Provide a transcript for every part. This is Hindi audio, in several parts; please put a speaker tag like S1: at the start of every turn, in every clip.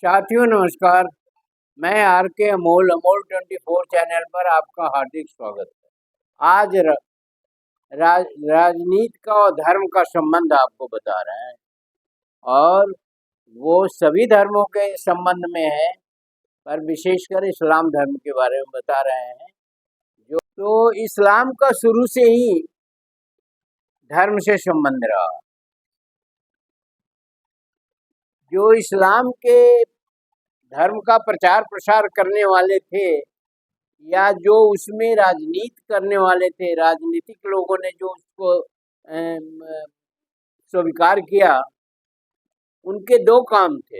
S1: साथियों नमस्कार। मैं आर के अमोल अमोल 24 चैनल पर आपका हार्दिक स्वागत है। आज राजनीति का और धर्म का संबंध आपको बता रहे हैं और वो सभी धर्मों के संबंध में है, पर विशेषकर इस्लाम धर्म के बारे में बता रहे हैं। जो तो इस्लाम का शुरू से ही धर्म से संबंध रहा। जो इस्लाम के धर्म का प्रचार प्रसार करने वाले थे या जो उसमें राजनीति करने वाले थे, राजनीतिक लोगों ने जो उसको स्वीकार किया, उनके दो काम थे।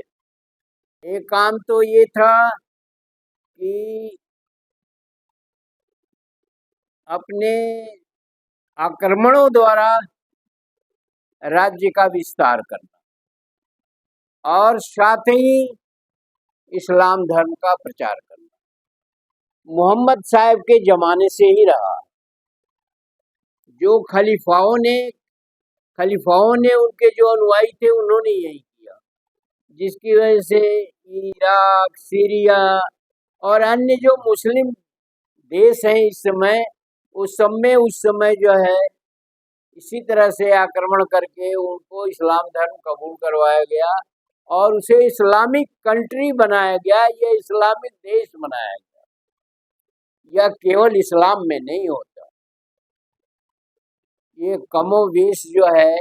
S1: एक काम तो ये था कि अपने आक्रमणों द्वारा राज्य का विस्तार करना और साथ ही इस्लाम धर्म का प्रचार करना। मोहम्मद साहब के जमाने से ही रहा। जो खलीफाओं ने उनके जो अनुयायी थे उन्होंने यही किया, जिसकी वजह से इराक, सीरिया और अन्य जो मुस्लिम देश हैं इस समय, उस समय जो है इसी तरह से आक्रमण करके उनको इस्लाम धर्म कबूल करवाया गया और उसे इस्लामिक कंट्री बनाया गया, यह इस्लामिक देश बनाया गया। यह केवल इस्लाम में नहीं होता, ये कमोवेश जो है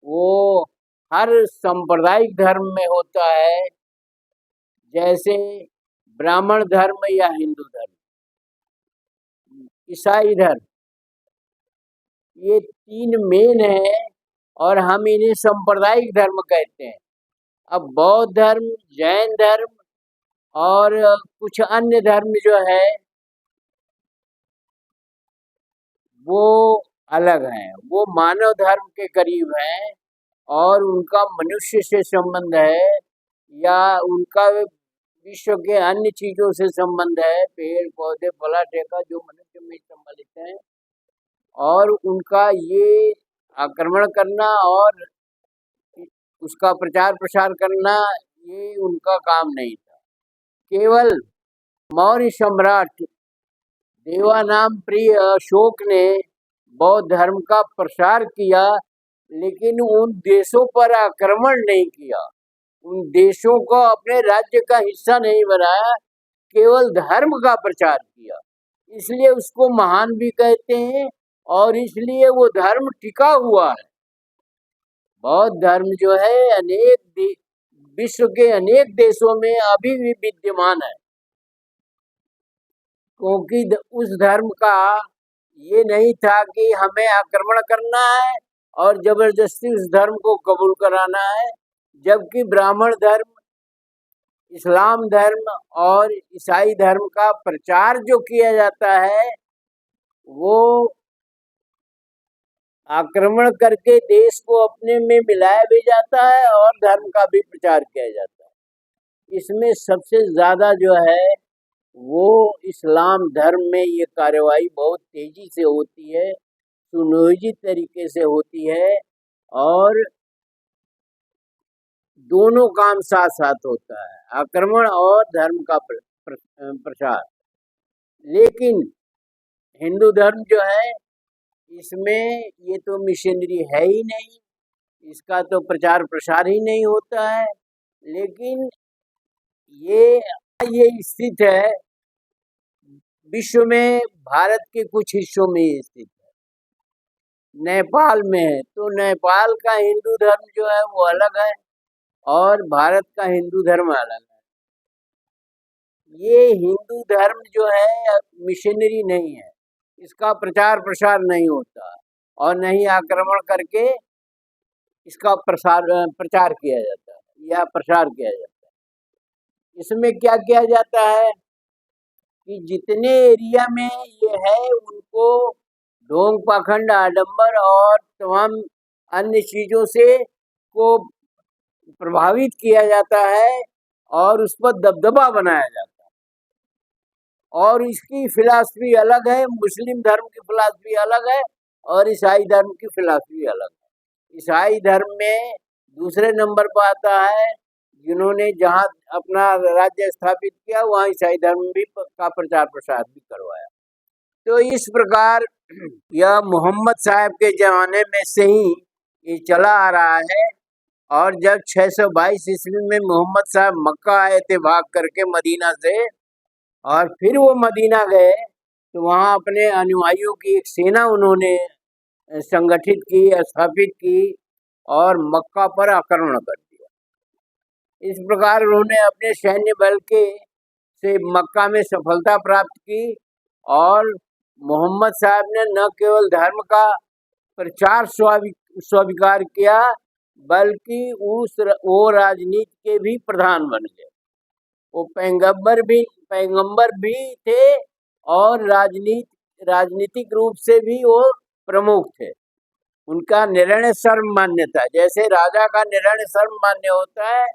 S1: वो हर सांप्रदायिक धर्म में होता है, जैसे ब्राह्मण धर्म या हिंदू धर्म, ईसाई धर्म, ये तीन मेन है और हम इन्हें सांप्रदायिक धर्म कहते हैं। अब बौद्ध धर्म, जैन धर्म और कुछ अन्य धर्म जो है वो अलग हैं, वो मानव धर्म के करीब हैं और उनका मनुष्य से संबंध है या उनका विश्व के अन्य चीजों से संबंध है, पेड़ पौधे फला टेका जो मनुष्य में सम्मिलित हैं, और उनका ये आक्रमण करना और उसका प्रचार प्रसार करना ये उनका काम नहीं था। केवल मौर्य सम्राट देवानाम प्रिय अशोक ने बौद्ध धर्म का प्रसार किया, लेकिन उन देशों पर आक्रमण नहीं किया, उन देशों को अपने राज्य का हिस्सा नहीं बनाया, केवल धर्म का प्रचार किया। इसलिए उसको महान भी कहते हैं और इसलिए वो धर्म टिका हुआ है। बौद्ध धर्म जो है अनेक विश्व के अनेक देशों में अभी भी विद्यमान है, क्योंकि उस धर्म का ये नहीं था कि हमें आक्रमण करना है और जबरदस्ती उस धर्म को कबूल कराना है, जबकि ब्राह्मण धर्म, इस्लाम धर्म और ईसाई धर्म का प्रचार जो किया जाता है वो आक्रमण करके देश को अपने में मिलाया भी जाता है और धर्म का भी प्रचार किया जाता है। इसमें सबसे ज़्यादा जो है वो इस्लाम धर्म में ये कार्यवाही बहुत तेजी से होती है, सुनियोजित तरीके से होती है और दोनों काम साथ साथ होता है, आक्रमण और धर्म का प्रसार। लेकिन हिंदू धर्म जो है इसमें ये तो मिशनरी है ही नहीं, इसका तो प्रचार प्रसार ही नहीं होता है, लेकिन ये स्थित है विश्व में, भारत के कुछ हिस्सों में स्थित है, नेपाल में है। तो नेपाल का हिंदू धर्म जो है वो अलग है और भारत का हिंदू धर्म अलग है। ये हिंदू धर्म जो है मिशनरी नहीं है, इसका प्रचार प्रसार नहीं होता और नहीं आक्रमण करके इसका प्रचार किया जाता है या प्रसार किया जाता है। इसमें क्या किया जाता है कि जितने एरिया में ये है उनको ढोंग पाखंड आडंबर और तमाम अन्य चीज़ों से को प्रभावित किया जाता है और उस पर दबदबा बनाया जाता है। और इसकी फिलॉसफी अलग है, मुस्लिम धर्म की फिलॉसफी अलग है और ईसाई धर्म की फिलॉसफी अलग है। ईसाई धर्म में दूसरे नंबर पर आता है जिन्होंने जहाँ अपना राज्य स्थापित किया वहाँ ईसाई धर्म भी का प्रचार प्रसार भी करवाया। तो इस प्रकार यह मोहम्मद साहब के ज़माने में से ही ये चला आ रहा है। और जब 622 ईस्वी में मोहम्मद साहब मक्का आए थे भाग करके मदीना से, और फिर वो मदीना गए तो वहाँ अपने अनुयायियों की एक सेना उन्होंने संगठित की, स्थापित की और मक्का पर आक्रमण कर दिया। इस प्रकार उन्होंने अपने सैन्य बल के से मक्का में सफलता प्राप्त की और मोहम्मद साहब ने न केवल धर्म का प्रचार स्वीकार किया बल्कि वो राजनीति के भी प्रधान बन गए। वो पैगंबर भी थे और राजनीतिक रूप से भी वो प्रमुख थे। उनका निर्णय सर्वमान्य था। जैसे राजा का निर्णय सर्वमान्य होता है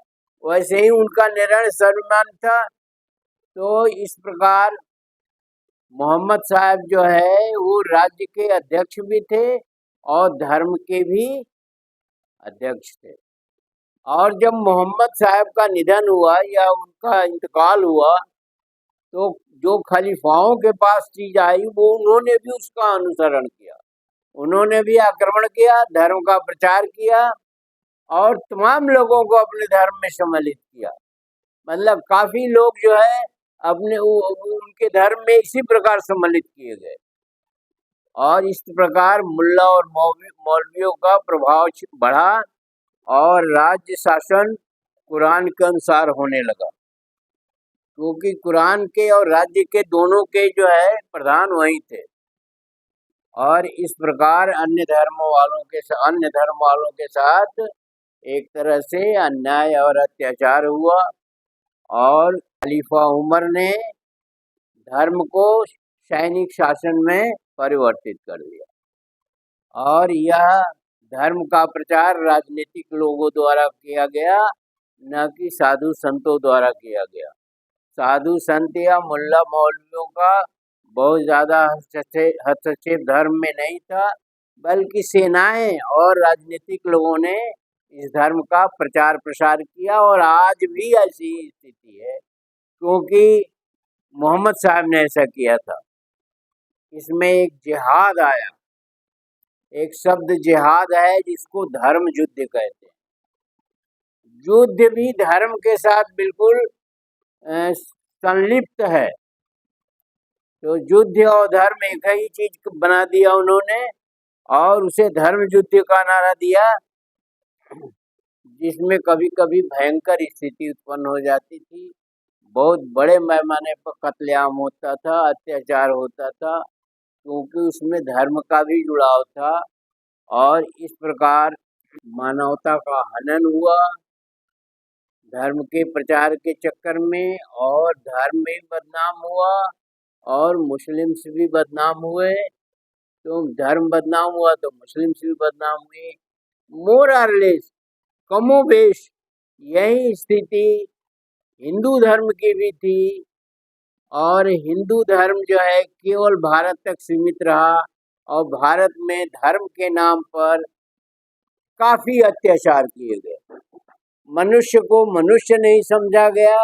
S1: वैसे ही उनका निर्णय सर्वमान्य था। तो इस प्रकार मोहम्मद साहब जो है वो राज्य के अध्यक्ष भी थे और धर्म के भी अध्यक्ष थे। और जब मोहम्मद साहब का निधन हुआ या उनका इंतकाल हुआ तो जो खलीफाओं के पास चीज आई वो उन्होंने भी उसका अनुसरण किया। उन्होंने भी आक्रमण किया, धर्म का प्रचार किया और तमाम लोगों को अपने धर्म में सम्मिलित किया। मतलब काफी लोग जो है अपने उनके धर्म में इसी प्रकार सम्मिलित किए गए और इस प्रकार मुल्ला और मौलवियों का प्रभाव बढ़ा और राज्य शासन कुरान के अनुसार होने लगा, क्योंकि कुरान के और राज्य के दोनों के जो है प्रधान वही थे। और इस प्रकार अन्य धर्म वालों के साथ एक तरह से अन्याय और अत्याचार हुआ और खलीफा उमर ने धर्म को सैनिक शासन में परिवर्तित कर दिया और यह धर्म का प्रचार राजनीतिक लोगों द्वारा किया गया, न कि साधु संतों द्वारा किया गया। साधु संत या मुल्ला मौलवियों का बहुत ज़्यादा हस्तक्षेप धर्म में नहीं था, बल्कि सेनाएं और राजनीतिक लोगों ने इस धर्म का प्रचार प्रसार किया। और आज भी ऐसी ही स्थिति है, क्योंकि मोहम्मद साहब ने ऐसा किया था। इसमें एक जिहाद आया, एक शब्द जिहाद है जिसको धर्म युद्ध कहते हैं। युद्ध भी धर्म के साथ बिल्कुल संलिप्त है। तो युद्ध और धर्म एक ही चीज बना दिया उन्होंने और उसे धर्म युद्ध का नारा दिया, जिसमें कभी कभी भयंकर स्थिति उत्पन्न हो जाती थी। बहुत बड़े पैमाने पर कत्लेआम होता था, अत्याचार होता था, क्योंकि उसमें धर्म का भी जुड़ाव था और इस प्रकार मानवता का हनन हुआ धर्म के प्रचार के चक्कर में, और धर्म भी बदनाम हुआ और मुस्लिम्स भी बदनाम हुए। तो धर्म बदनाम हुआ तो मुस्लिम्स भी बदनाम हुए। मोर आर लेस कमोबेश यही स्थिति हिंदू धर्म की भी थी। और हिंदू धर्म जो है केवल भारत तक सीमित रहा और भारत में धर्म के नाम पर काफी अत्याचार किए गए। मनुष्य को मनुष्य नहीं समझा गया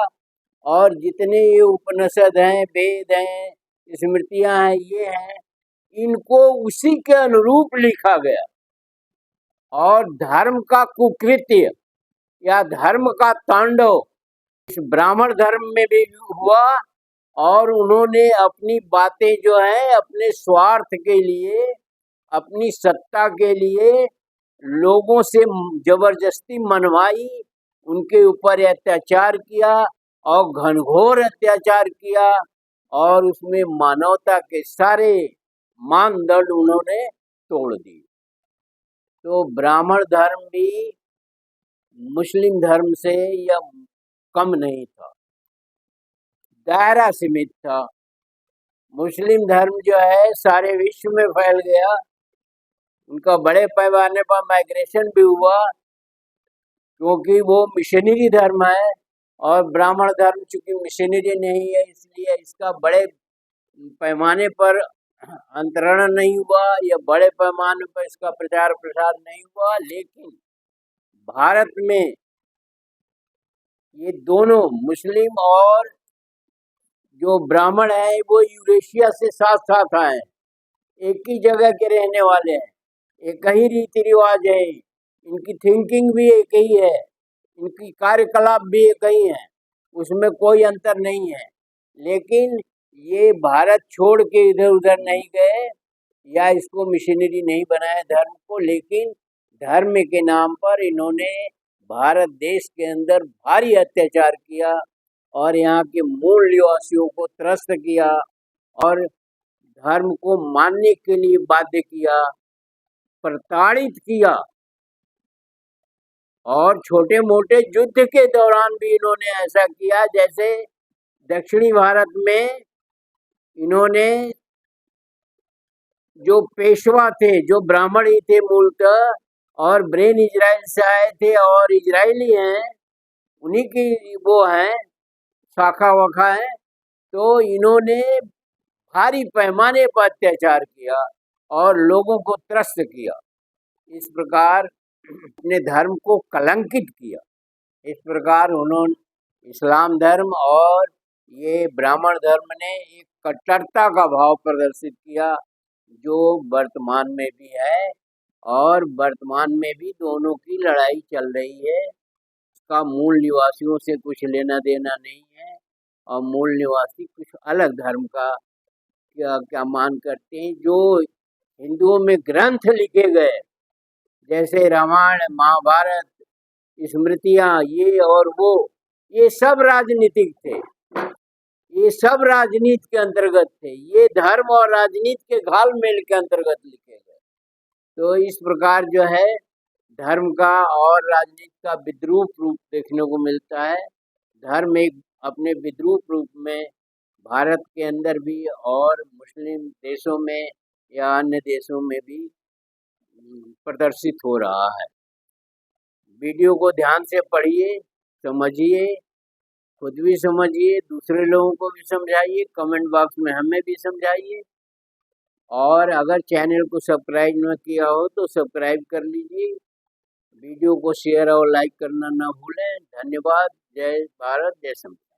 S1: और जितने ये उपनिषद हैं, वेद हैं, स्मृतियां हैं, ये हैं, इनको उसी के अनुरूप लिखा गया और धर्म का कुकृत्य या धर्म का तांडव इस ब्राह्मण धर्म में भी हुआ। और उन्होंने अपनी बातें जो है अपने स्वार्थ के लिए, अपनी सत्ता के लिए लोगों से जबरदस्ती मनवाई, उनके ऊपर अत्याचार किया और घनघोर अत्याचार किया और उसमें मानवता के सारे मानदंड उन्होंने तोड़ दिए। तो ब्राह्मण धर्म भी मुस्लिम धर्म से या कम नहीं था, दायरा सीमित था। मुस्लिम धर्म जो है सारे विश्व में फैल गया, उनका बड़े पैमाने पर माइग्रेशन भी हुआ, क्योंकि वो मिशनरी धर्म है और ब्राह्मण धर्म चूंकि मिशनरी नहीं है इसलिए इसका बड़े पैमाने पर अंतरण नहीं हुआ या बड़े पैमाने पर इसका प्रचार प्रसार नहीं हुआ। लेकिन भारत में ये दोनों मुस्लिम और जो ब्राह्मण है वो यूरेशिया से साथ साथ आए, एक ही जगह के रहने वाले हैं, एक ही रीति रिवाज है, इनकी थिंकिंग भी एक ही है, इनकी कार्यकलाप भी एक ही है, उसमें कोई अंतर नहीं है। लेकिन ये भारत छोड़ के इधर उधर नहीं गए या इसको मिशनरी नहीं बनाया धर्म को, लेकिन धर्म के नाम पर इन्होंने भारत देश के अंदर भारी अत्याचार किया और यहाँ के मूल निवासियों को त्रस्त किया और धर्म को मानने के लिए बाध्य किया, प्रताड़ित किया। और छोटे मोटे युद्ध के दौरान भी इन्होंने ऐसा किया, जैसे दक्षिणी भारत में इन्होंने जो पेशवा थे, जो ब्राह्मण ही थे मूलतः और ब्रेन इजराइल से आए थे और इजरायली हैं, उन्हीं की वो हैं शाखा वाखा है, तो इन्होंने भारी पैमाने पर अत्याचार किया और लोगों को त्रस्त किया, इस प्रकार अपने धर्म को कलंकित किया। इस प्रकार उन्होंने इस्लाम धर्म और ये ब्राह्मण धर्म ने एक कट्टरता का भाव प्रदर्शित किया, जो वर्तमान में भी है और वर्तमान में भी दोनों की लड़ाई चल रही है। इसका मूल निवासियों से कुछ लेना देना नहीं है और मूल निवासी कुछ अलग धर्म का क्या मान करते हैं। जो हिंदुओं में ग्रंथ लिखे गए जैसे रामायण महाभारत स्मृतियाँ ये और वो, ये सब राजनीतिक थे, ये सब राजनीति के अंतर्गत थे, ये धर्म और राजनीति के घालमेल के अंतर्गत लिखे गए। तो इस प्रकार जो है धर्म का और राजनीति का विद्रूप रूप देखने को मिलता है। धर्म एक अपने विद्रूप रूप में भारत के अंदर भी और मुस्लिम देशों में या अन्य देशों में भी प्रदर्शित हो रहा है। वीडियो को ध्यान से पढ़िए, समझिए, खुद भी समझिए, दूसरे लोगों को भी समझाइए, कमेंट बॉक्स में हमें भी समझाइए। और अगर चैनल को सब्सक्राइब न किया हो तो सब्सक्राइब कर लीजिए। वीडियो को शेयर और लाइक करना ना भूलें। धन्यवाद। जय भारत, जय संविधान।